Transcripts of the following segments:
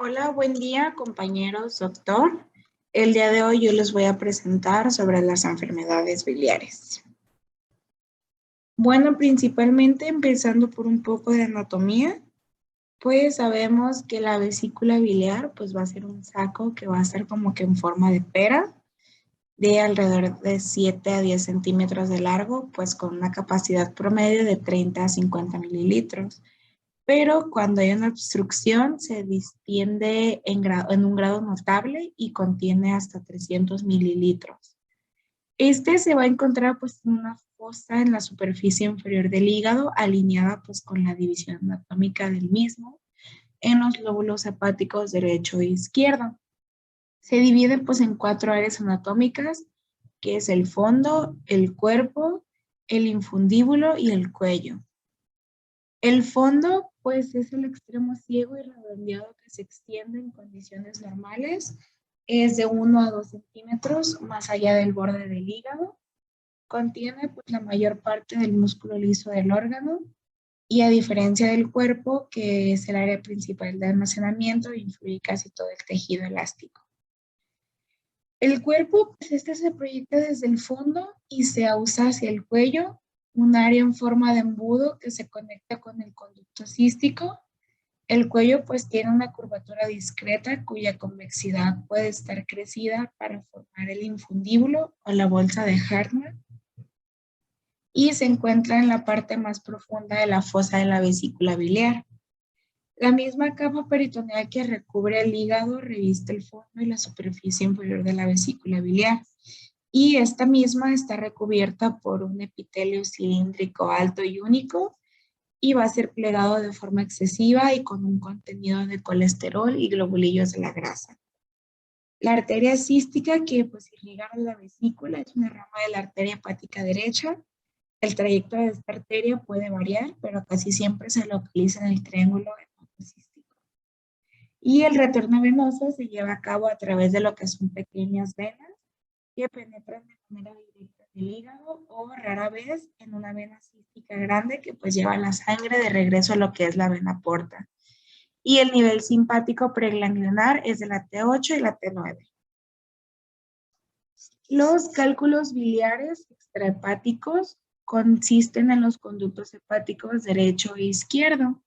Hola, buen día compañeros, doctor. El día de hoy yo les voy a presentar sobre las enfermedades biliares. Bueno, principalmente empezando por un poco de anatomía, pues sabemos que la vesícula biliar pues va a ser un saco que va a ser como que en forma de pera, de alrededor de 7 a 10 centímetros de largo, pues con una capacidad promedio de 30 a 50 mililitros. Pero cuando hay una obstrucción se distiende en un grado notable y contiene hasta 300 mililitros. Este se va a encontrar pues en una fosa en la superficie inferior del hígado, alineada pues con la división anatómica del mismo, en los lóbulos hepáticos derecho e izquierdo. Se divide pues en 4 áreas anatómicas, que es el fondo, el cuerpo, el infundíbulo y el cuello. El fondo, pues, es el extremo ciego y redondeado que se extiende en condiciones normales. Es de 1 a 2 centímetros más allá del borde del hígado. Contiene, pues, la mayor parte del músculo liso del órgano. Y a diferencia del cuerpo, que es el área principal de almacenamiento, influye casi todo el tejido elástico. El cuerpo, pues, este se proyecta desde el fondo y se alza hacia el cuello, un área en forma de embudo que se conecta con el conducto cístico. El cuello pues tiene una curvatura discreta cuya convexidad puede estar crecida para formar el infundíbulo o la bolsa de Hartmann y se encuentra en la parte más profunda de la fosa de la vesícula biliar. La misma capa peritoneal que recubre el hígado reviste el fondo y la superficie inferior de la vesícula biliar, y esta misma está recubierta por un epitelio cilíndrico alto y único, y va a ser plegado de forma excesiva y con un contenido de colesterol y globulillos de la grasa. La arteria cística, que pues irriga la vesícula, es una rama de la arteria hepática derecha. El trayecto de esta arteria puede variar, pero casi siempre se localiza en el triángulo hepatocístico. Y el retorno venoso se lleva a cabo a través de lo que son pequeñas venas que penetran de manera directa en el hígado o rara vez en una vena cística grande que pues lleva la sangre de regreso a lo que es la vena porta. Y el nivel simpático preglandular es de la T8 y la T9. Los cálculos biliares extrahepáticos consisten en los conductos hepáticos derecho e izquierdo,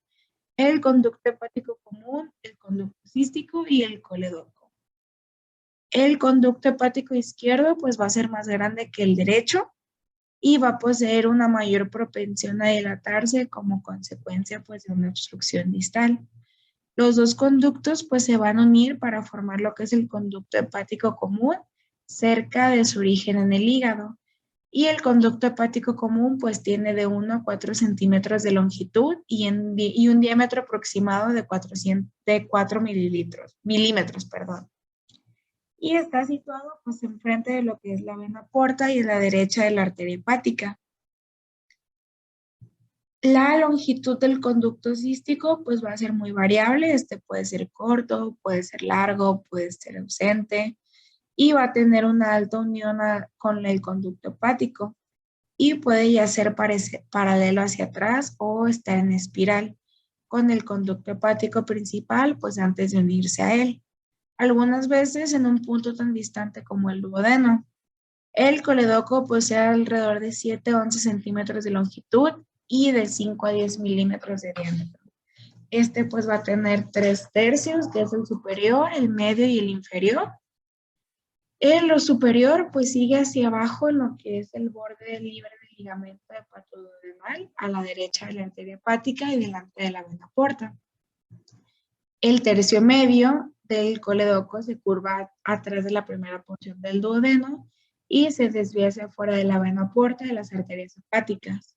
el conducto hepático común, el conducto cístico y el coledoco. El conducto hepático izquierdo pues va a ser más grande que el derecho y va a poseer una mayor propensión a dilatarse como consecuencia pues de una obstrucción distal. Los dos conductos pues se van a unir para formar lo que es el conducto hepático común cerca de su origen en el hígado. Y el conducto hepático común pues tiene de 1 a 4 centímetros de longitud y un diámetro aproximado de 4 milímetros. Y está situado pues enfrente de lo que es la vena porta y a la derecha de la arteria hepática. La longitud del conducto cístico pues va a ser muy variable. Este puede ser corto, puede ser largo, puede ser ausente y va a tener una alta unión con el conducto hepático y puede ya ser paralelo hacia atrás o estar en espiral con el conducto hepático principal pues antes de unirse a él. Algunas veces en un punto tan distante como el duodeno. El coledoco posee alrededor de 7 a 11 centímetros de longitud y de 5 a 10 milímetros de diámetro. Este pues va a tener 3/3, que es el superior, el medio y el inferior. En lo superior pues sigue hacia abajo en lo que es el borde libre del ligamento hepatoduodenal, a la derecha de la arteria hepática y delante de la vena porta. El tercio medio del coledoco se curva atrás de la primera porción del duodeno y se desvía hacia afuera de la vena porta de las arterias hepáticas.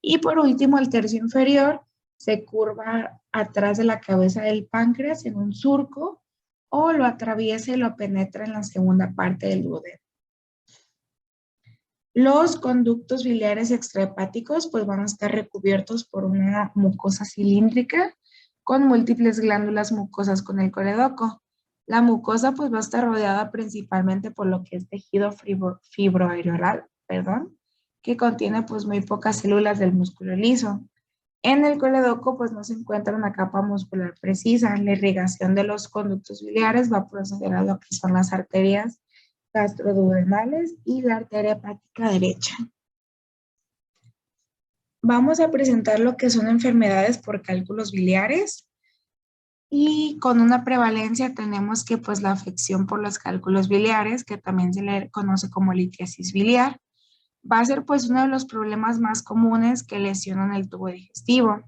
Y por último, el tercio inferior se curva atrás de la cabeza del páncreas en un surco o lo atraviesa y lo penetra en la segunda parte del duodeno. Los conductos biliares extrahepáticos pues van a estar recubiertos por una mucosa cilíndrica con múltiples glándulas mucosas con el coledoco. La mucosa pues va a estar rodeada principalmente por lo que es tejido fibroareolar, que contiene pues muy pocas células del músculo liso. En el coledoco, pues no se encuentra una capa muscular precisa. La irrigación de los conductos biliares va a proceder a lo que son las arterias gastroduodenales y la arteria hepática derecha. Vamos a presentar lo que son enfermedades por cálculos biliares. Y con una prevalencia tenemos que pues la afección por los cálculos biliares, que también se le conoce como litiasis biliar, va a ser pues uno de los problemas más comunes que lesionan el tubo digestivo.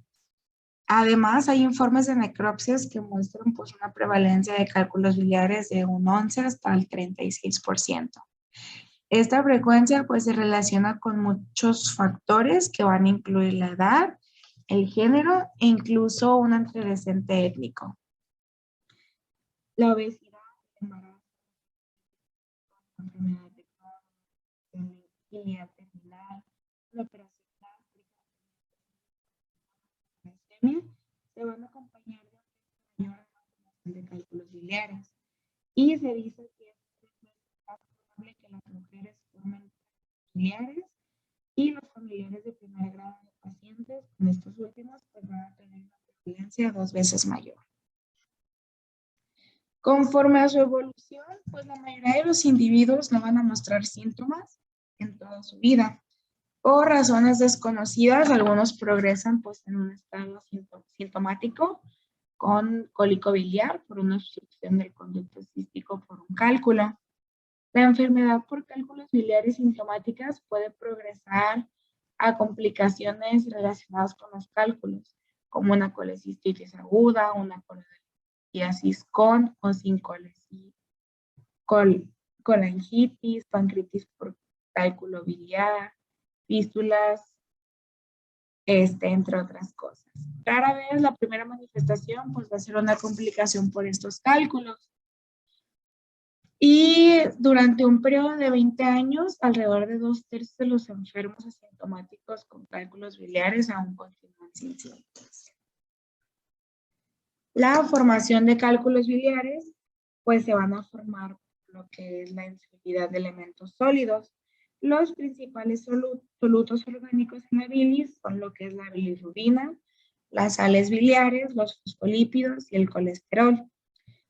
Además, hay informes de necropsias que muestran pues una prevalencia de cálculos biliares de un 11 hasta el 36%. Esta frecuencia pues se relaciona con muchos factores que van a incluir la edad, el género e incluso un antecedente étnico. La obesidad, el embarazo, la enfermedad de Crohn, la línea terminal, la operación gástrica, la leucemia, se van a acompañar de una mayor acumulación de cálculos biliares. Y se dice que es más probable que las mujeres formen biliares y los familiares de primer grado de pacientes con estos últimos pues van a tener una prevalencia 2 veces mayor. Conforme a su evolución, pues la mayoría de los individuos no van a mostrar síntomas en toda su vida. Por razones desconocidas, algunos progresan pues en un estado sintomático con cólico biliar por una obstrucción del conducto cístico por un cálculo. La enfermedad por cálculos biliares sintomáticas puede progresar a complicaciones relacionadas con los cálculos, como una colecistitis aguda, una colangitis con o sin colangitis, pancreatitis por cálculo biliar, fístulas, entre otras cosas. Rara vez la primera manifestación pues va a ser una complicación por estos cálculos. Y durante un periodo de 20 años, alrededor de 2/3 de los enfermos asintomáticos con cálculos biliares aún continúan sin síntomas. La formación de cálculos biliares, pues se van a formar lo que es la insolubilidad de elementos sólidos. Los principales solutos orgánicos en la bilis son lo que es la bilirrubina, las sales biliares, los fosfolípidos y el colesterol.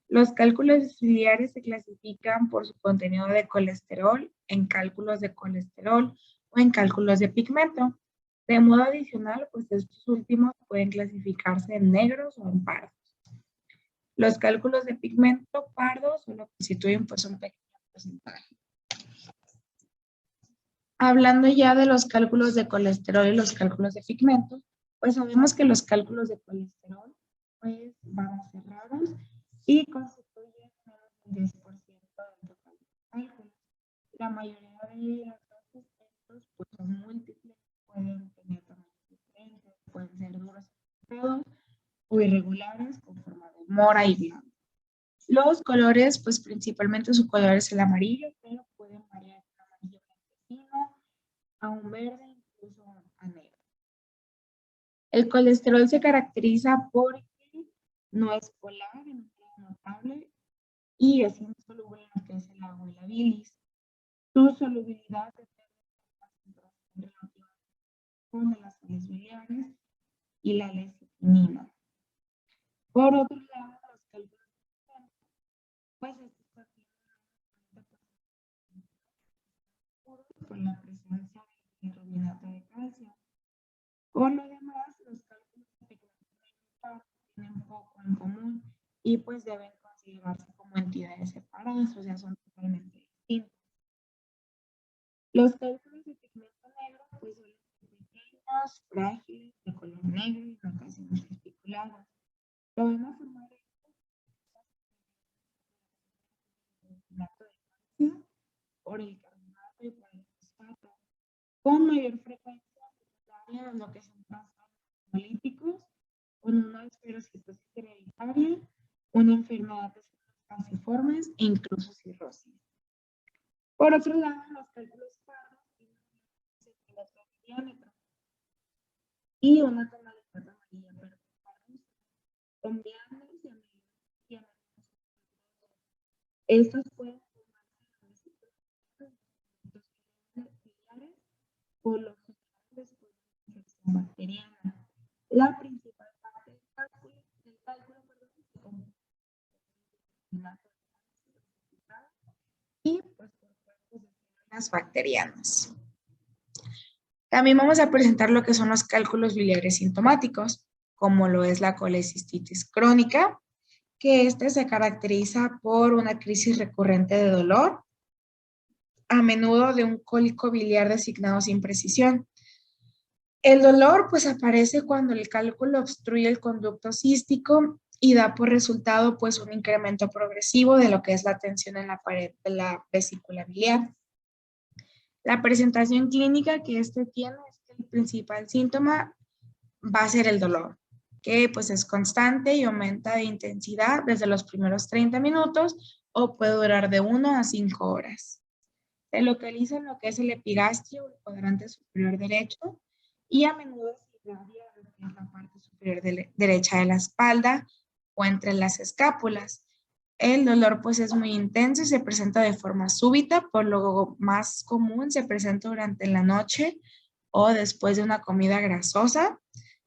Los cálculos biliares se clasifican por su contenido de colesterol en cálculos de colesterol o en cálculos de pigmento. De modo adicional, pues estos últimos pueden clasificarse en negros o en pardos. Los cálculos de pigmento pardo solo constituyen pues un pequeño porcentaje. Hablando ya de los cálculos de colesterol y los cálculos de pigmento, pues sabemos que los cálculos de colesterol pues van a ser raros y constituyen menos del 10% del total de cálculos. La mayoría de los estos pues son múltiples, pueden tener tamaños diferentes, pueden ser duros o irregulares con forma de mora y blanco. Los colores, pues principalmente su color es el amarillo, pero pueden variar de amarillo blanquecino a un verde, incluso a negro. El colesterol se caracteriza porque no es polar en un grado notable y es insoluble en lo que es el agua y la bilis. Su solubilidad depende de la concentración relativa de las sales biliares y la lecitinina. Por otro lado, los cálculos pues estos por la presencia de hidrogenato de calcio. Por lo demás, los cálculos de pigmento tienen poco en común y pues deben considerarse como entidades separadas, o sea, son totalmente distintos. Los cálculos de pigmento negro pues suelen ser pequeños, frágiles, de color negro y no casi multiculados. Lo van a formar por el carbonato y por el fosfato. Con mayor frecuencia en lo que son trastornos políticos, con una esferocitosis hereditaria, una enfermedad de células calciformes e incluso cirrosis. Por otro lado, los cálculos pardos tienen un centímetro de diámetro y una tonalidad amarilla verdosa, con blandos y amarillos. Estos pueden formarse biliares por lo general después de una infección bacteriana. La principal parte del cálculo y pues por cuerpos de células bacterianas. También vamos a presentar lo que son los cálculos biliares sintomáticos, como lo es la colecistitis crónica, que se caracteriza por una crisis recurrente de dolor, a menudo de un cólico biliar designado sin precisión. El dolor pues aparece cuando el cálculo obstruye el conducto cístico y da por resultado pues un incremento progresivo de lo que es la tensión en la pared de la vesícula biliar. La presentación clínica que tiene es que el principal síntoma va a ser el dolor, que pues es constante y aumenta de intensidad desde los primeros 30 minutos o puede durar de 1 a 5 horas. Se localiza en lo que es el epigastrio, el cuadrante superior derecho, y a menudo se irradia en la parte superior derecha de la espalda o entre las escápulas. El dolor pues es muy intenso y se presenta de forma súbita, por lo más común se presenta durante la noche o después de una comida grasosa.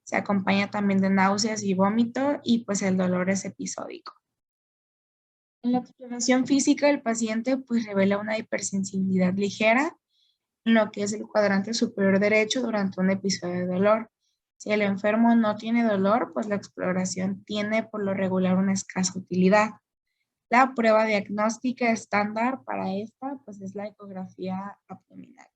Se acompaña también de náuseas y vómito y pues el dolor es episódico. En la exploración física del paciente pues revela una hipersensibilidad ligera en lo que es el cuadrante superior derecho durante un episodio de dolor. Si el enfermo no tiene dolor, pues la exploración tiene por lo regular una escasa utilidad. La prueba diagnóstica estándar para esta pues es la ecografía abdominal.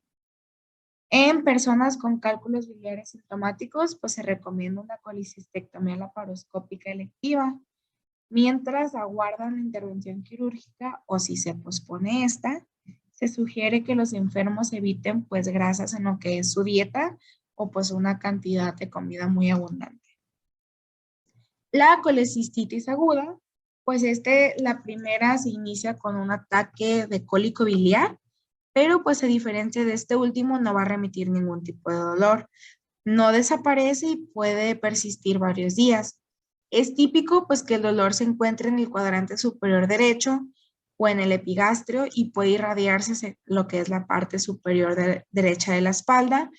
En personas con cálculos biliares sintomáticos, pues se recomienda una colecistectomía laparoscópica electiva. Mientras aguardan la intervención quirúrgica o si se pospone esta, se sugiere que los enfermos eviten pues grasas en lo que es su dieta o pues una cantidad de comida muy abundante. La colecistitis aguda, pues la primera se inicia con un ataque de cólico biliar, pero pues a diferencia de este último no va a remitir ningún tipo de dolor. No desaparece y puede persistir varios días. Es típico pues que el dolor se encuentre en el cuadrante superior derecho o en el epigastrio y puede irradiarse hacia lo que es la parte superior derecha de la espalda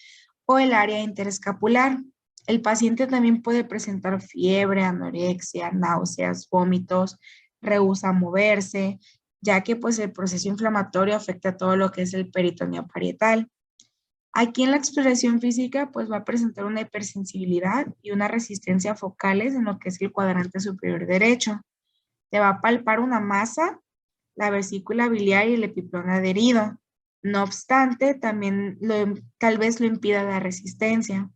o el área interescapular. El paciente también puede presentar fiebre, anorexia, náuseas, vómitos, rehúsa moverse, ya que pues el proceso inflamatorio afecta todo lo que es el peritoneo parietal. Aquí en la exploración física pues va a presentar una hipersensibilidad y una resistencia focales en lo que es el cuadrante superior derecho. Se va a palpar una masa, la vesícula biliar y el epiplón adherido. No obstante, también tal vez lo impida la resistencia.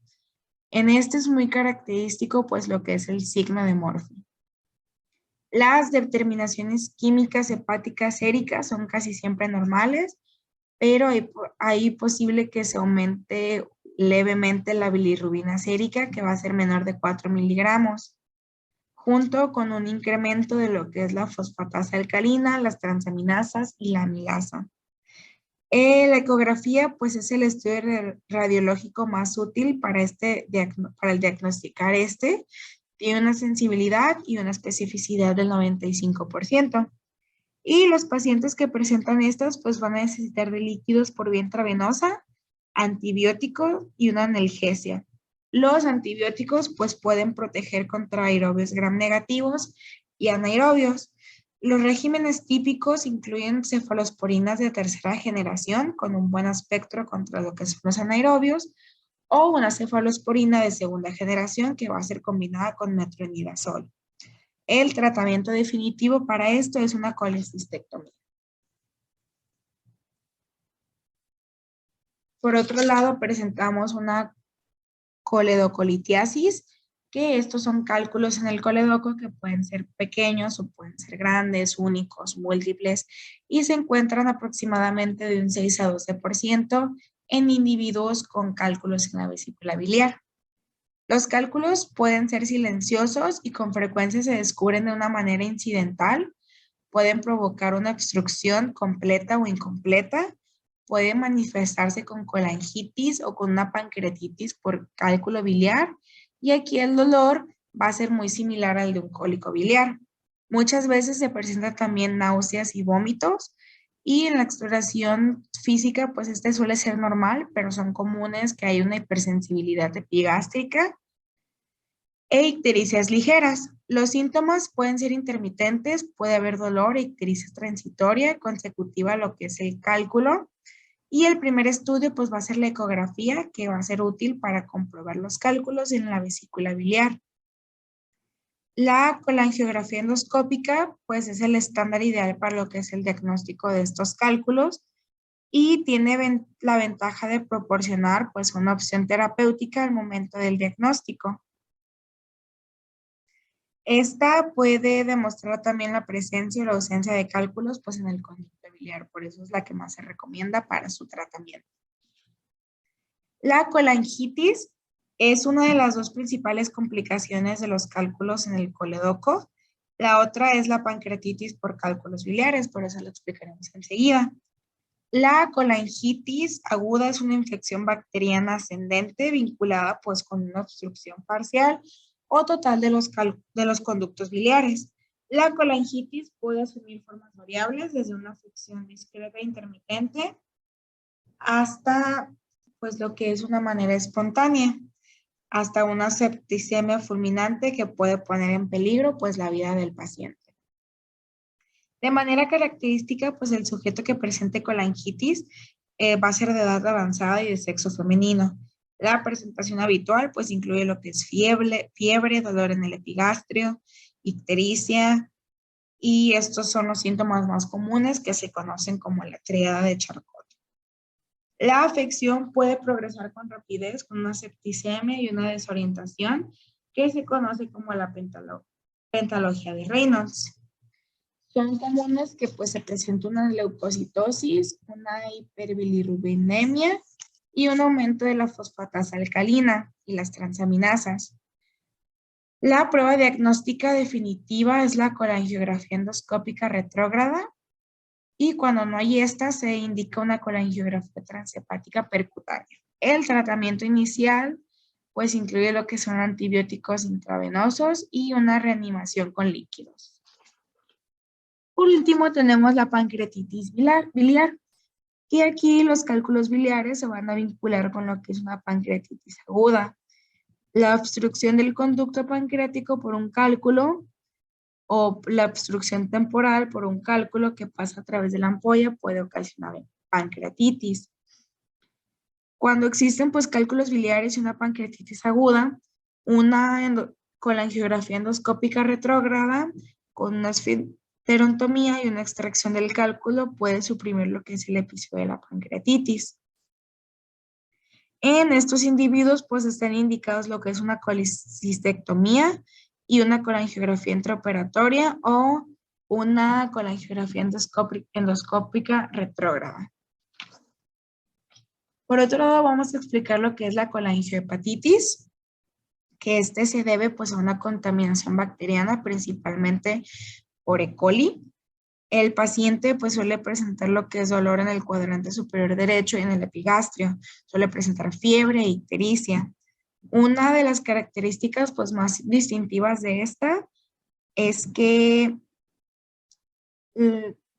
En este es muy característico pues lo que es el signo de Murphy. Las determinaciones químicas hepáticas séricas son casi siempre normales, pero hay posible que se aumente levemente la bilirrubina sérica, que va a ser menor de 4 miligramos, junto con un incremento de lo que es la fosfatasa alcalina, las transaminasas y la amilasa. La ecografía, pues, es el estudio radiológico más útil para el diagnosticar tiene una sensibilidad y una especificidad del 95%. Y los pacientes que presentan estas, pues van a necesitar de líquidos por vía intravenosa, antibióticos y una analgesia. Los antibióticos, pues pueden proteger contra aerobios gram negativos y anaerobios. Los regímenes típicos incluyen cefalosporinas de tercera generación con un buen espectro contra lo que son los anaerobios o una cefalosporina de segunda generación que va a ser combinada con metronidazol. El tratamiento definitivo para esto es una colecistectomía. Por otro lado, presentamos una coledocolitiasis, que estos son cálculos en el coledoco que pueden ser pequeños o pueden ser grandes, únicos, múltiples, y se encuentran aproximadamente de un 6 a 12% en individuos con cálculos en la vesícula biliar. Los cálculos pueden ser silenciosos y con frecuencia se descubren de una manera incidental. Pueden provocar una obstrucción completa o incompleta. Puede manifestarse con colangitis o con una pancreatitis por cálculo biliar. Y aquí el dolor va a ser muy similar al de un cólico biliar. Muchas veces se presentan también náuseas y vómitos. Y en la exploración física, pues suele ser normal, pero son comunes que hay una hipersensibilidad epigástrica e ictericias ligeras. Los síntomas pueden ser intermitentes, puede haber dolor, ictericia transitoria, consecutiva a lo que es el cálculo. Y el primer estudio pues va a ser la ecografía, que va a ser útil para comprobar los cálculos en la vesícula biliar. La colangiografía endoscópica pues es el estándar ideal para lo que es el diagnóstico de estos cálculos y tiene la ventaja de proporcionar pues una opción terapéutica al momento del diagnóstico. Esta puede demostrar también la presencia o la ausencia de cálculos pues en el conducto biliar, por eso es la que más se recomienda para su tratamiento. La colangitis es una de las dos principales complicaciones de los cálculos en el coledoco. La otra es la pancreatitis por cálculos biliares, por eso lo explicaremos enseguida. La colangitis aguda es una infección bacteriana ascendente vinculada pues con una obstrucción parcial o total de los conductos biliares. La colangitis puede asumir formas variables desde una afección discreta e intermitente hasta pues lo que es una manera espontánea, hasta una septicemia fulminante que puede poner en peligro pues la vida del paciente. De manera característica, pues el sujeto que presente colangitis va a ser de edad avanzada y de sexo femenino. La presentación habitual pues incluye lo que es fiebre, dolor en el epigastrio, ictericia, y estos son los síntomas más comunes que se conocen como la tríada de Charcot. La afección puede progresar con rapidez con una septicemia y una desorientación que se conoce como la pentalogia de Reynolds. Son comunes que pues se presenta una leucocitosis, una hiperbilirrubinemia y un aumento de la fosfatasa alcalina y las transaminasas. La prueba diagnóstica definitiva es la colangiografía endoscópica retrógrada y cuando no hay esta se indica una colangiografía transhepática percutánea. El tratamiento inicial pues incluye lo que son antibióticos intravenosos y una reanimación con líquidos. Por último, tenemos la pancreatitis biliar, y aquí los cálculos biliares se van a vincular con lo que es una pancreatitis aguda. La obstrucción del conducto pancreático por un cálculo o la obstrucción temporal por un cálculo que pasa a través de la ampolla puede ocasionar pancreatitis. Cuando existen pues cálculos biliares y una pancreatitis aguda, una colangiografía endoscópica retrógrada con una esfenterotomía y una extracción del cálculo puede suprimir lo que es el episodio de la pancreatitis. En estos individuos pues están indicados lo que es una colecistectomía y una colangiografía intraoperatoria o una colangiografía endoscópica retrógrada. Por otro lado, vamos a explicar lo que es la colangiohepatitis, que se debe pues a una contaminación bacteriana, principalmente por E. coli. El paciente pues suele presentar lo que es dolor en el cuadrante superior derecho y en el epigastrio. Suele presentar fiebre e ictericia. Una de las características pues más distintivas de esta es que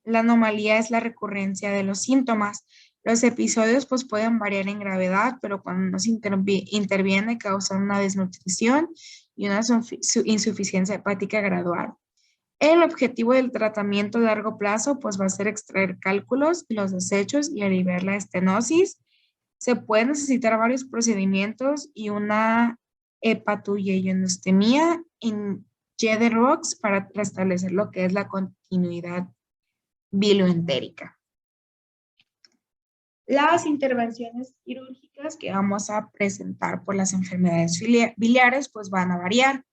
la anomalía es la recurrencia de los síntomas. Los episodios pues pueden variar en gravedad, pero cuando no se interviene causan una desnutrición y una insuficiencia hepática gradual. El objetivo del tratamiento a largo plazo pues va a ser extraer cálculos y los desechos y aliviar la estenosis. Se pueden necesitar varios procedimientos y una hepatoyelonostomía en Jeder-Rox para restablecer lo que es la continuidad biloentérica. Las intervenciones quirúrgicas que vamos a presentar por las enfermedades biliares pues van a variar.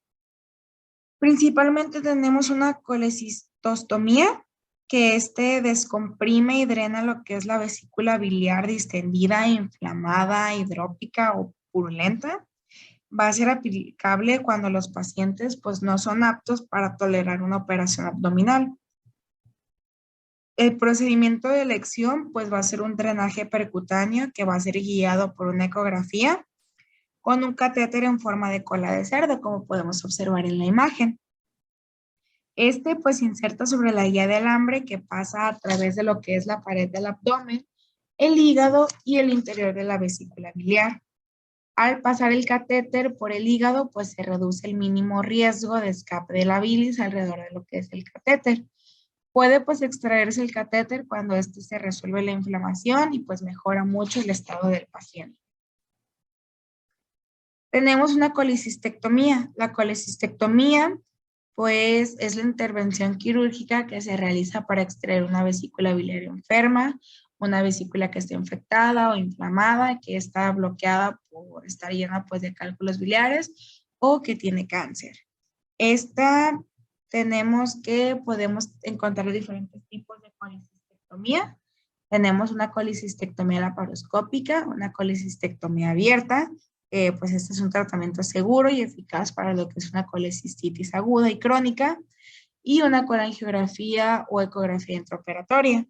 Principalmente tenemos una colecistostomía, que descomprime y drena lo que es la vesícula biliar distendida, inflamada, hidrópica o purulenta. Va a ser aplicable cuando los pacientes pues no son aptos para tolerar una operación abdominal. El procedimiento de elección pues va a ser un drenaje percutáneo que va a ser guiado por una ecografía con un catéter en forma de cola de cerdo, como podemos observar en la imagen. Pues se inserta sobre la guía de alambre que pasa a través de lo que es la pared del abdomen, el hígado y el interior de la vesícula biliar. Al pasar el catéter por el hígado, pues se reduce el mínimo riesgo de escape de la bilis alrededor de lo que es el catéter. Puede pues extraerse el catéter cuando este se resuelve la inflamación y pues mejora mucho el estado del paciente. Tenemos una colecistectomía. La colecistectomía pues es la intervención quirúrgica que se realiza para extraer una vesícula biliar enferma, una vesícula que esté infectada o inflamada, que está bloqueada por estar llena pues de cálculos biliares o que tiene cáncer. Esta podemos encontrar diferentes tipos de colecistectomía. Tenemos una colecistectomía laparoscópica, una colecistectomía abierta, pues este es un tratamiento seguro y eficaz para lo que es una colecistitis aguda y crónica, y una colangiografía o ecografía intraoperatoria.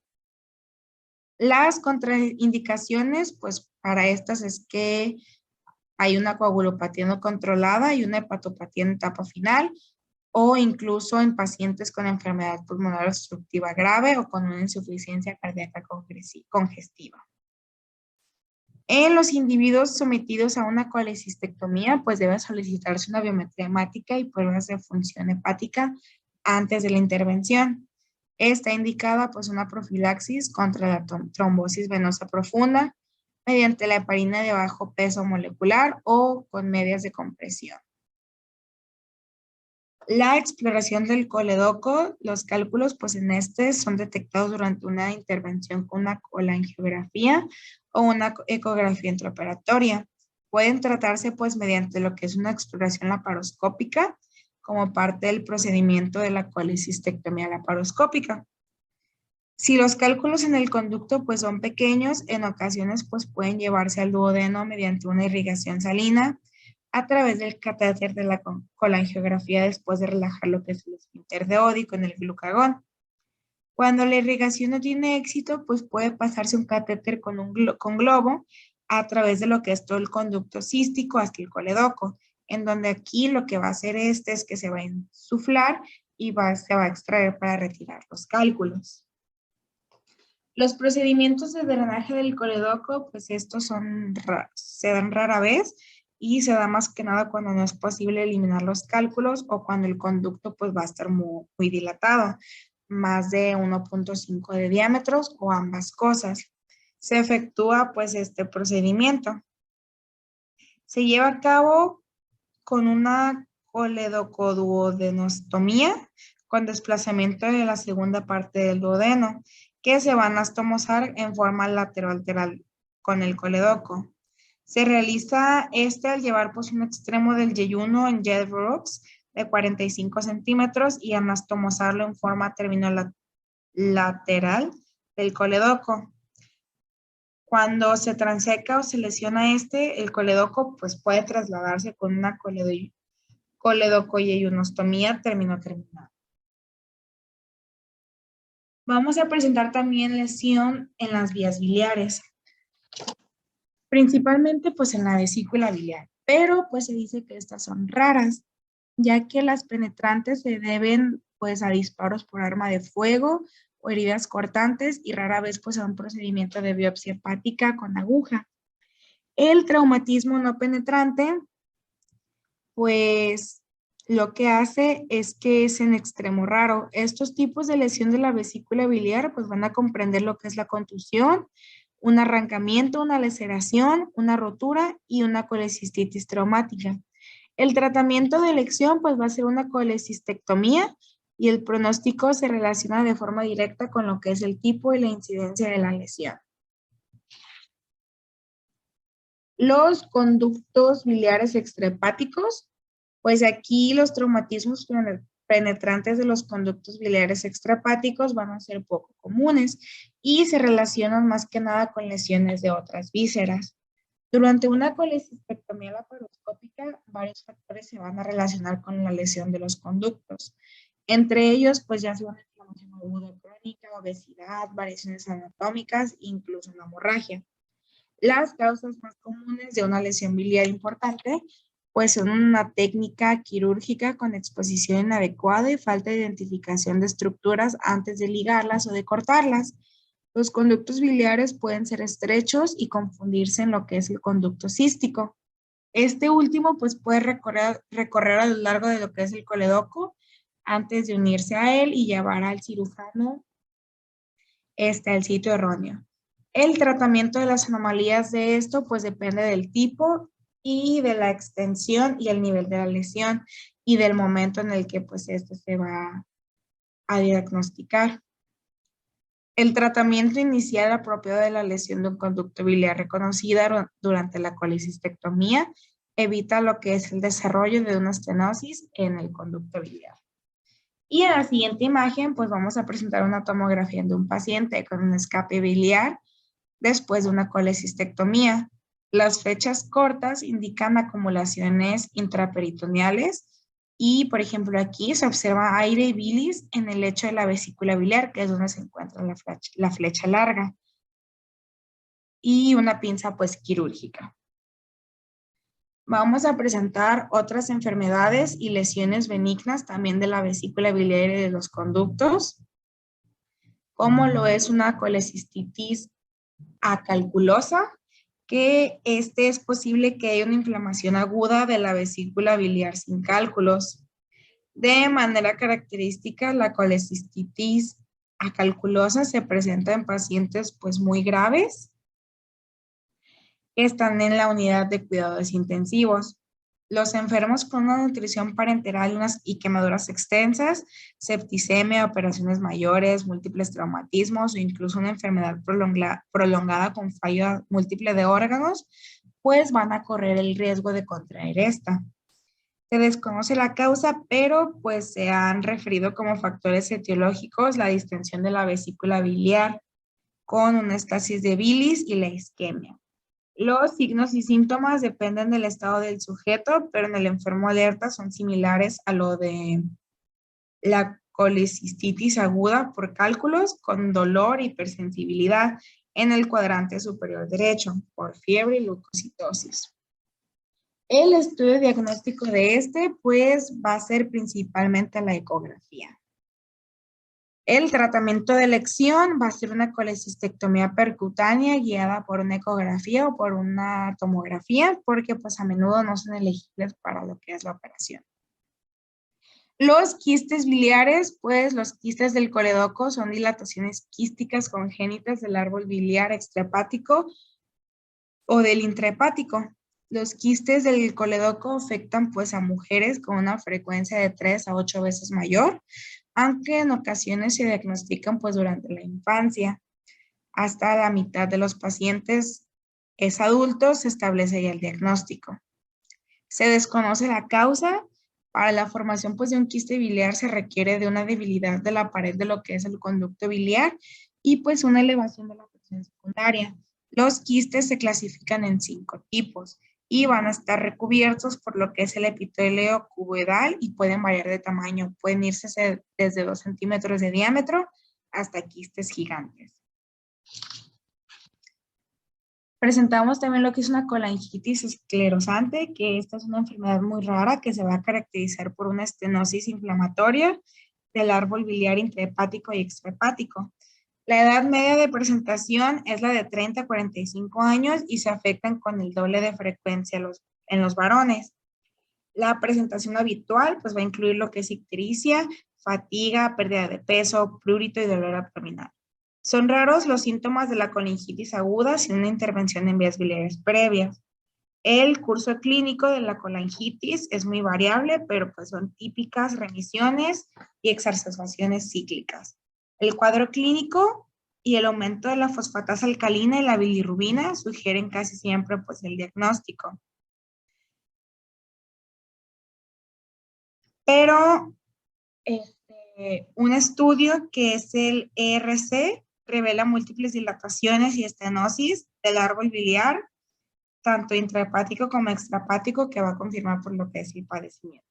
Las contraindicaciones, pues para estas es que hay una coagulopatía no controlada y una hepatopatía en etapa final, o incluso en pacientes con enfermedad pulmonar obstructiva grave o con una insuficiencia cardíaca congestiva. En los individuos sometidos a una colecistectomía, pues debe solicitarse una biometría hemática y pruebas de función hepática antes de la intervención. Está indicada pues una profilaxis contra la trombosis venosa profunda mediante la heparina de bajo peso molecular o con medias de compresión. La exploración del coledoco, los cálculos pues en este son detectados durante una intervención con una colangiografía o una ecografía intraoperatoria. Pueden tratarse pues mediante lo que es una exploración laparoscópica como parte del procedimiento de la colecistectomía laparoscópica. Si los cálculos en el conducto pues son pequeños, en ocasiones pues pueden llevarse al duodeno mediante una irrigación salina a través del catéter de la colangiografía después de relajar lo que es el esfínter de Oddi con el glucagón. Cuando la irrigación no tiene éxito, pues puede pasarse un catéter con globo a través de lo que es todo el conducto cístico hasta el coledoco, en donde aquí lo que va a hacer es que se va a insuflar y se va a extraer para retirar los cálculos. Los procedimientos de drenaje del coledoco, pues estos se dan rara vez y se da más que nada cuando no es posible eliminar los cálculos o cuando el conducto pues va a estar muy dilatado, más de 1.5 de diámetros o ambas cosas. Se efectúa pues este procedimiento. Se lleva a cabo con una coledocoduodenostomía con desplazamiento de la segunda parte del duodeno, que se van a anastomosar en forma lateral con el coledoco. Se realiza al llevar pues un extremo del yeyuno en Jedbrooks de 45 centímetros y anastomosarlo en forma lateral del coledoco. Cuando se transeca o se lesiona el coledoco pues puede trasladarse con una coledocoyeyunostomía terminada. Vamos a presentar también lesión en las vías biliares, principalmente pues en la vesícula biliar, pero pues se dice que estas son raras, ya que las penetrantes se deben pues a disparos por arma de fuego o heridas cortantes y rara vez pues a un procedimiento de biopsia hepática con aguja. El traumatismo no penetrante pues lo que hace es que es en extremo raro. Estos tipos de lesión de la vesícula biliar pues van a comprender lo que es la contusión, un arrancamiento, una laceración, una rotura y una colecistitis traumática. El tratamiento de elección pues va a ser una colecistectomía y el pronóstico se relaciona de forma directa con lo que es el tipo y la incidencia de la lesión. Los conductos biliares extrahepáticos, pues aquí los traumatismos penetrantes de los conductos biliares extrahepáticos van a ser poco comunes y se relacionan más que nada con lesiones de otras vísceras. Durante una colecistectomía laparoscópica, varios factores se van a relacionar con la lesión de los conductos. Entre ellos, pues ya sea una inflamación aguda crónica, obesidad, variaciones anatómicas, incluso una hemorragia. Las causas más comunes de una lesión biliar importante pues son una técnica quirúrgica con exposición inadecuada y falta de identificación de estructuras antes de ligarlas o de cortarlas. Los conductos biliares pueden ser estrechos y confundirse en lo que es el conducto cístico. Este último pues puede recorrer a lo largo de lo que es el coledoco antes de unirse a él y llevar al cirujano al sitio erróneo. El tratamiento de las anomalías de esto pues depende del tipo y de la extensión y el nivel de la lesión y del momento en el que pues esto se va a diagnosticar. El tratamiento inicial apropiado de la lesión de un conducto biliar reconocida durante la colecistectomía evita lo que es el desarrollo de una estenosis en el conducto biliar. Y en la siguiente imagen, pues vamos a presentar una tomografía de un paciente con un escape biliar después de una colecistectomía. Las fechas cortas indican acumulaciones intraperitoneales y, por ejemplo, aquí se observa aire y bilis en el lecho de la vesícula biliar, que es donde se encuentra la flecha larga, y una pinza pues quirúrgica. Vamos a presentar otras enfermedades y lesiones benignas también de la vesícula biliar y de los conductos, como lo es una colecistitis acalculosa, que es posible que haya una inflamación aguda de la vesícula biliar sin cálculos. De manera característica, la colecistitis acalculosa se presenta en pacientes pues muy graves que están en la unidad de cuidados intensivos. Los enfermos con una nutrición parenteral y quemaduras extensas, septicemia, operaciones mayores, múltiples traumatismos o incluso una enfermedad prolongada con fallo múltiple de órganos, pues van a correr el riesgo de contraer esta. Se desconoce la causa, pero pues se han referido como factores etiológicos la distensión de la vesícula biliar con una estasis de bilis y la isquemia. Los signos y síntomas dependen del estado del sujeto, pero en el enfermo alerta son similares a lo de la colecistitis aguda por cálculos con dolor y hipersensibilidad en el cuadrante superior derecho por fiebre y leucocitosis. El estudio diagnóstico de pues va a ser principalmente la ecografía. El tratamiento de elección va a ser una colecistectomía percutánea guiada por una ecografía o por una tomografía, porque pues a menudo no son elegibles para lo que es la operación. Los quistes biliares, pues los quistes del coledoco son dilataciones quísticas congénitas del árbol biliar extrahepático o del intrahepático. Los quistes del coledoco afectan pues a mujeres con una frecuencia de 3 a 8 veces mayor, aunque en ocasiones se diagnostican pues durante la infancia. Hasta la mitad de los pacientes es adulto, se establece ya el diagnóstico. Se desconoce la causa. Para la formación pues de un quiste biliar se requiere de una debilidad de la pared de lo que es el conducto biliar y pues una elevación de la presión secundaria. Los quistes se clasifican en 5 tipos y van a estar recubiertos por lo que es el epitelio cuboidal y pueden variar de tamaño. Pueden irse desde 2 centímetros de diámetro hasta quistes gigantes. Presentamos también lo que es una colangitis esclerosante, que esta es una enfermedad muy rara que se va a caracterizar por una estenosis inflamatoria del árbol biliar intrahepático y extrahepático. La edad media de presentación es la de 30 a 45 años y se afectan con el doble de frecuencia en los varones. La presentación habitual pues va a incluir lo que es ictericia, fatiga, pérdida de peso, prurito y dolor abdominal. Son raros los síntomas de la colangitis aguda sin una intervención en vías biliares previas. El curso clínico de la colangitis es muy variable, pero pues son típicas remisiones y exacerbaciones cíclicas. El cuadro clínico y el aumento de la fosfatasa alcalina y la bilirrubina sugieren casi siempre pues el diagnóstico. Pero un estudio que es el ERC revela múltiples dilataciones y estenosis del árbol biliar, tanto intrahepático como extrahepático, que va a confirmar por lo que es el padecimiento.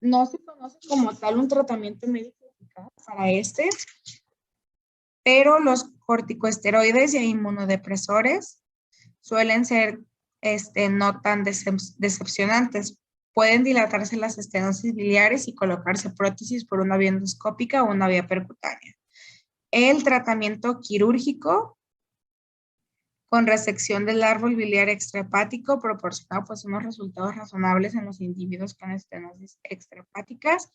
No se conoce como tal un tratamiento médico eficaz para pero los corticosteroides y inmunodepresores suelen ser no tan decepcionantes. Pueden dilatarse las estenosis biliares y colocarse prótesis por una vía endoscópica o una vía percutánea. El tratamiento quirúrgico con resección del árbol biliar extrahepático proporciona pues unos resultados razonables en los individuos con estenosis extrahepáticas,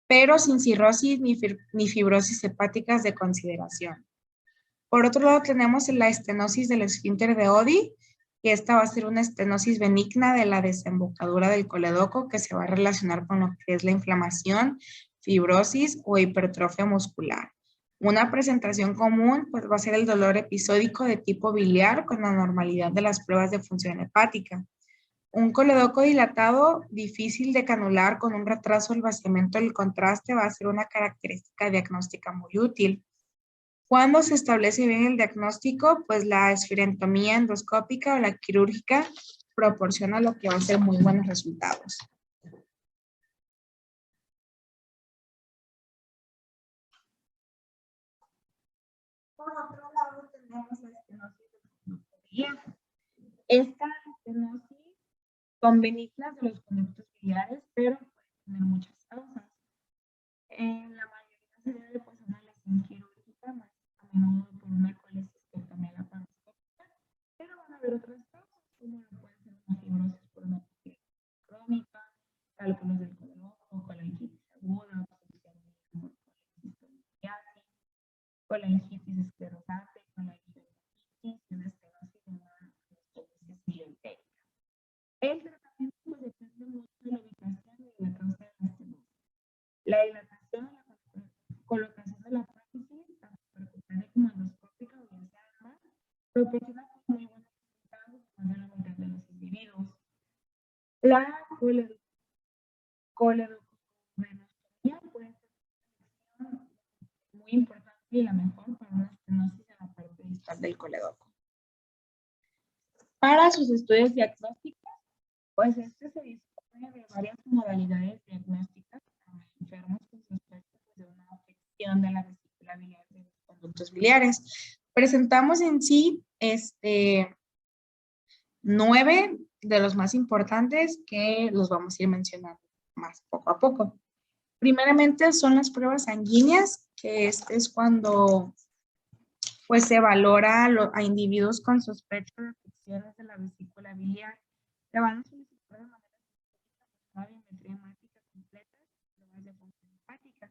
pero sin cirrosis ni fibrosis hepáticas de consideración. Por otro lado tenemos la estenosis del esfínter de Oddi, que esta va a ser una estenosis benigna de la desembocadura del coledoco que se va a relacionar con lo que es la inflamación, fibrosis o hipertrofia muscular. Una presentación común pues, va a ser el dolor episódico de tipo biliar con la normalidad de las pruebas de función hepática. Un coledoco dilatado, difícil de canular con un retraso del vaciamiento del contraste va a ser una característica diagnóstica muy útil. ¿Cuándo se establece bien el diagnóstico? Pues la esfirentomía endoscópica o la quirúrgica proporciona lo que va a ser muy buenos resultados. Por otro lado, tenemos la estenosis del conducto biliar. Esta estenosis son benignas de los conductos biliares, pero puede tener muchas causas. En la mayoría se debe pues, a una lesión quirúrgica, más a menudo por una colecistotomía laparoscópica, pero van a haber otras causas, como puede ser una fibrosis por una piel crónica, cálculos del coledoco, colangitis aguda, colangitis esclerosante, colangitis, una estenosis de una estenosis biliar. El tratamiento pues, depende mucho de la ubicación y de la causa de la estenosis. La dilatación y la colocación de la prótesis, tanto percutánea como endoscópica, o bien sea ambas, proporciona muy buenos resultados en la mitad de los individuos. La coledocomenostomía puede ser una acción muy importante y la mejor para una estenosis en la parte distal del coledoco. Para sus estudios diagnósticos, pues este se dispone de varias modalidades diagnósticas para enfermos con sospecha de una afección de la vesícula biliar de los conductos biliares. Presentamos en sí 9 de los más importantes que los vamos a ir mencionando más poco a poco. Primeramente son las pruebas sanguíneas, que es cuando pues se valora a individuos con sospecha de afecciones de la vesícula biliar. Se van a solicitar de manera una biometría hemática completa y pruebas de función hepática,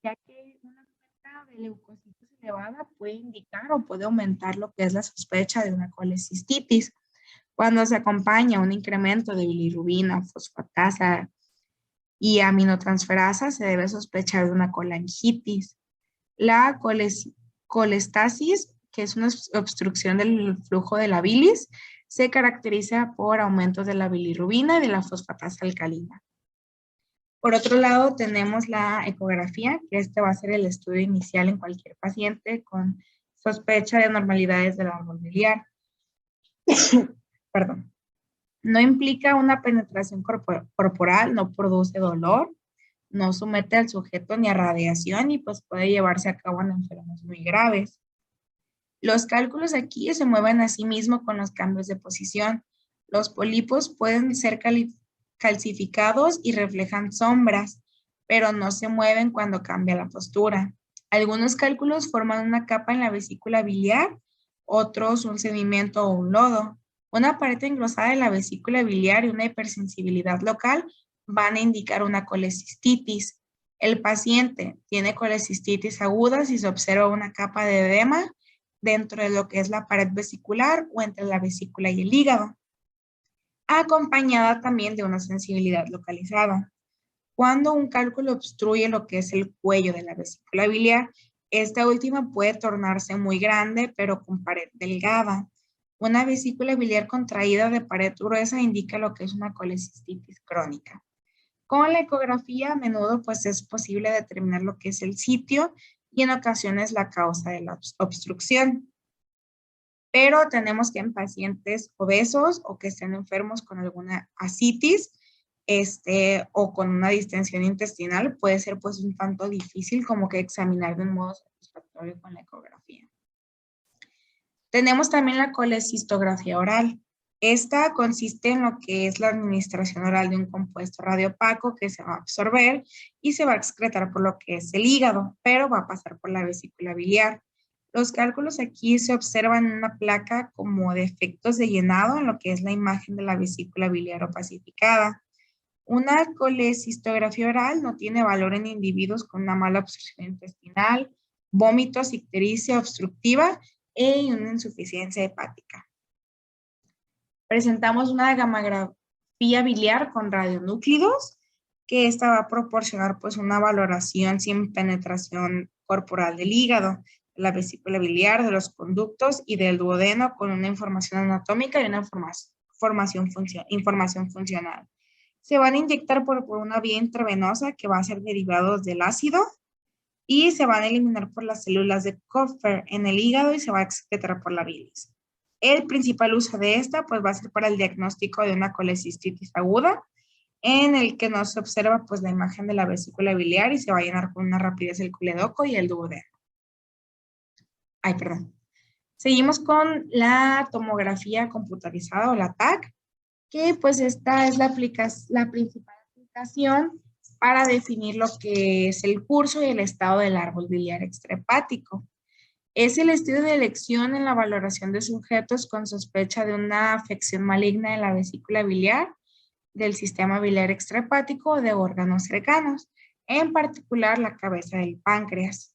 ya que una cuenta de leucocitos elevada puede indicar o puede aumentar lo que es la sospecha de una colecistitis. Cuando se acompaña un incremento de bilirrubina, fosfatasa y aminotransferasa, se debe sospechar de una colangitis. La colestasis, que es una obstrucción del flujo de la bilis, se caracteriza por aumentos de la bilirrubina y de la fosfatasa alcalina. Por otro lado, tenemos la ecografía, que este va a ser el estudio inicial en cualquier paciente con sospecha de anormalidades del árbol biliar. Perdón. No implica una penetración corporal, no produce dolor, no somete al sujeto ni a radiación y pues puede llevarse a cabo en enfermos muy graves. Los cálculos aquí se mueven a sí mismo con los cambios de posición. Los pólipos pueden ser calcificados y reflejan sombras, pero no se mueven cuando cambia la postura. Algunos cálculos forman una capa en la vesícula biliar, otros un sedimento o un lodo. Una pared engrosada de la vesícula biliar y una hipersensibilidad local van a indicar una colecistitis. El paciente tiene colecistitis aguda si se observa una capa de edema dentro de lo que es la pared vesicular o entre la vesícula y el hígado, acompañada también de una sensibilidad localizada. Cuando un cálculo obstruye lo que es el cuello de la vesícula biliar, esta última puede tornarse muy grande, pero con pared delgada. Una vesícula biliar contraída de pared gruesa indica lo que es una colecistitis crónica. Con la ecografía, a menudo pues es posible determinar lo que es el sitio y en ocasiones la causa de la obstrucción. Pero tenemos que en pacientes obesos o que estén enfermos con alguna ascitis o con una distensión intestinal, puede ser pues un tanto difícil como que examinar de un modo satisfactorio con la ecografía. Tenemos también la colecistografía oral. Esta consiste en lo que es la administración oral de un compuesto radiopaco que se va a absorber y se va a excretar por lo que es el hígado, pero va a pasar por la vesícula biliar. Los cálculos aquí se observan en una placa como defectos de llenado en lo que es la imagen de la vesícula biliar opacificada. Una colecistografía oral no tiene valor en individuos con una mala absorción intestinal, vómitos, ictericia obstructiva e una insuficiencia hepática. Presentamos una gammagrafía biliar con radionúclidos, que esta va a proporcionar pues una valoración sin penetración corporal del hígado, de la vesícula biliar, de los conductos y del duodeno con una información anatómica y una información funcional. Se van a inyectar por una vía intravenosa que va a ser derivados del ácido y se van a eliminar por las células de Kupffer en el hígado y se va a excretar por la bilis. El principal uso de esta pues va a ser para el diagnóstico de una colecistitis aguda, en el que no se observa pues la imagen de la vesícula biliar y se va a llenar con una rapidez el coledoco y el duodeno. Seguimos con la tomografía computarizada o la TAC, que pues esta es la principal aplicación para definir lo que es el curso y el estado del árbol biliar extrahepático. Es el estudio de elección en la valoración de sujetos con sospecha de una afección maligna de la vesícula biliar, del sistema biliar extrahepático o de órganos cercanos, en particular la cabeza del páncreas.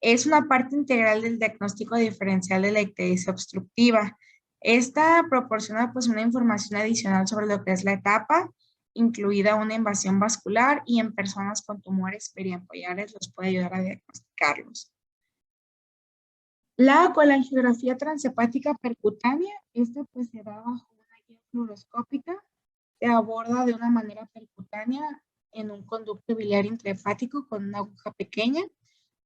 Es una parte integral del diagnóstico diferencial de la ictericia obstructiva. Esta proporciona pues una información adicional sobre lo que es la etapa, incluida una invasión vascular, y en personas con tumores periampollares los puede ayudar a diagnosticarlos. La colangiografía transhepática percutánea, esta pues se da bajo una guía fluoroscópica, se aborda de una manera percutánea en un conducto biliar intrahepático con una aguja pequeña.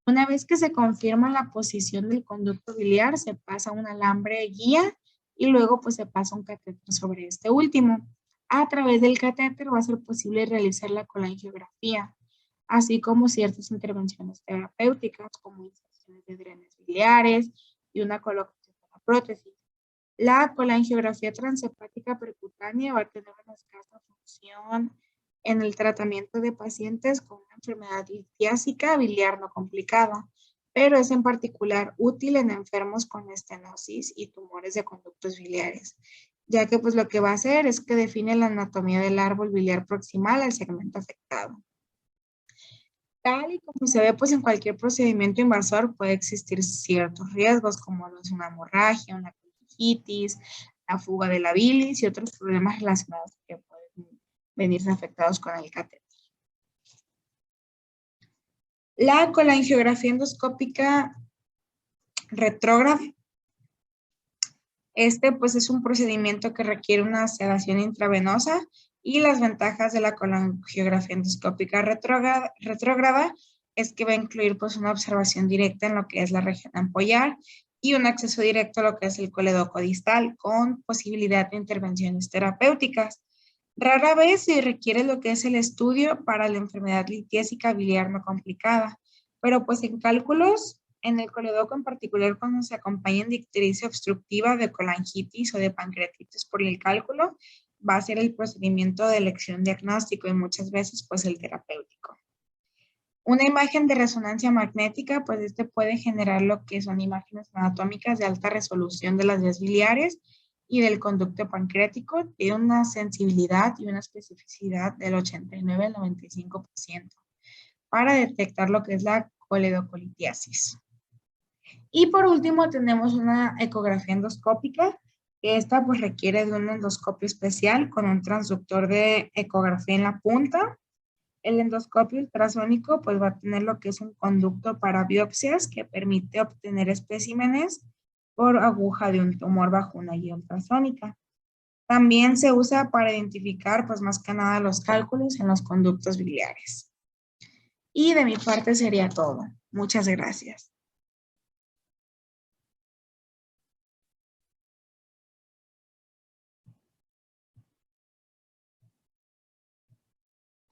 Una vez que se confirma la posición del conducto biliar, se pasa un alambre guía y luego pues se pasa un catéter sobre este último. A través del catéter va a ser posible realizar la colangiografía, así como ciertas intervenciones terapéuticas como inserciones de drenes biliares y una colocación de la prótesis. La colangiografía transhepática percutánea va a tener una escasa función en el tratamiento de pacientes con una enfermedad litiásica biliar no complicada, pero es en particular útil en enfermos con estenosis y tumores de conductos biliares, ya que pues lo que va a hacer es que define la anatomía del árbol biliar proximal al segmento afectado. Tal y como se ve pues en cualquier procedimiento invasor puede existir ciertos riesgos como una hemorragia, una colangitis, la fuga de la bilis y otros problemas relacionados que pueden venirse afectados con el catéter. La colangiografía endoscópica retrógrada. Pues es un procedimiento que requiere una sedación intravenosa y las ventajas de la colangiografía endoscópica retrógrada es que va a incluir pues una observación directa en lo que es la región ampollar y un acceso directo a lo que es el coledoco distal con posibilidad de intervenciones terapéuticas. Rara vez se requiere lo que es el estudio para la enfermedad litiésica biliar no complicada, pero pues en cálculos, en el coledoco en particular cuando se acompañan de ictericia obstructiva, de colangitis o de pancreatitis por el cálculo, va a ser el procedimiento de elección diagnóstico y muchas veces pues el terapéutico. Una imagen de resonancia magnética, pues puede generar lo que son imágenes anatómicas de alta resolución de las vías biliares y del conducto pancreático, tiene una sensibilidad y una especificidad del 89 al 95% para detectar lo que es la coledocolitiasis. Y por último tenemos una ecografía endoscópica, que esta pues requiere de un endoscopio especial con un transductor de ecografía en la punta. El endoscopio ultrasónico pues va a tener lo que es un conducto para biopsias que permite obtener especímenes por aguja de un tumor bajo una guía ultrasónica. También se usa para identificar pues más que nada los cálculos en los conductos biliares. Y de mi parte sería todo. Muchas gracias.